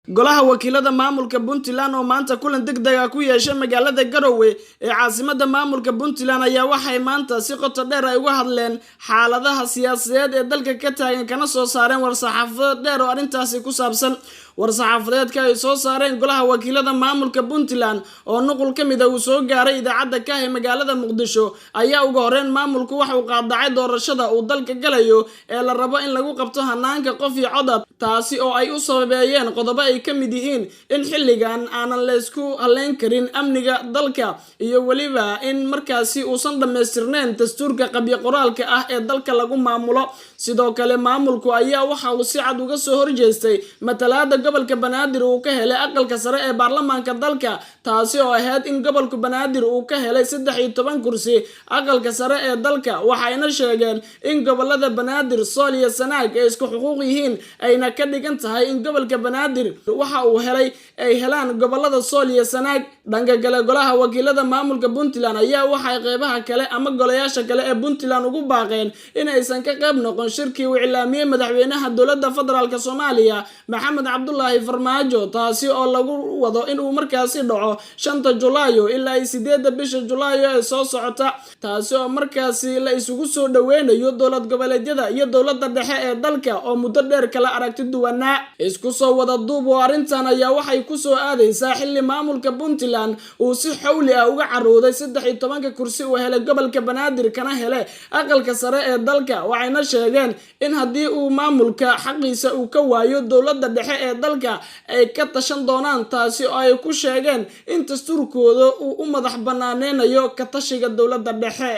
golaha wakiilada maamulka Puntland oo maanta kulan degdeg ah ku yeeshay magaalada Garowe ee caasimadda maamulka Puntland ayaa waxay maanta si qoto dheer ay uga hadleen xaaladaha siyaasadeed ee dalka ka taagan kana soo saareen war-saxaafadeed dheer oo arrintaasi ku saabsan. war-saxaafadeedka ay soo saareen golaha wakiilada maamulka Puntland oo nuqul ka mid ah uu soo gaaray idaacadda ka ee magaalada Muqdisho ayaa ugu horreyn maamulku waxa uu qaadacay doorashada uu dalka galayo ee la rabo in lagu qabto hanaanka qof iyo codad, taasi oo ay u sababeeyeen qodobo ay ka mid yihiin in xilligan aanan la isku haleyn karin amniga dalka iyo waliba in markaasi uusan dhammaystirnayn dastuurka qabyo qoraalka ah ee dalka lagu maamulo. sidoo kale maamulku ayaa waxa uu si cad uga soo horjeestay matalaadda gobolka Banaadir uu ka helay aqalka sare ee baarlamaanka dalka, taasi oo ahayd in gobolka Banaadir uu ka helay 13 kursi aqalka sare ee dalka. waxayna sheegeen in gobolada Banaadir, Sool iyo Sanaag ay isku xuquuq yihiin ayna ka dhigan tahay in gobolka Banaadir waxa uu helay ay helaan gobolada Sool iyo Sanaag. dhanka kale golaha wakiilada maamulka Puntland ayaa waxay qeybaha kale ama golayaasha kale ee Puntland ugu baaqeen in aysan ka qayb noqon shirkii uu ilaamiyay madaxweynaha dowladda federaalka Soomaaliya Maxamed Cabdullaahi Farmaajo, taasi oo lagu wado in uu markaasi dhaco 5 Julaayo ilaa 8 bisha Julaayo ee soo socota, taasi oo markaasi la isugu soo dhaweynayo dowlad goboleedyada iyo dowladda dhexe ee dalka oo muddo dheer kala aragti duwanaa. isku soo wada duub oo arrintan ayaa waxay ku soo aadaysaa xilli maamulka Puntland uu si xawli ah uga carooday 13 kursi uu helay gobolka Banaadir kana helay aqalka sare ee dalka. waxayna sheegeen in haddii uu maamulka xaqiisa uu ka waayo dowladda dhexe ee dalka ay ka tashan doonaan, taasi oo ay ku sheegeen in dastuurkooda uu u madax banaaneynayo ka tashiga dowladda dhexe.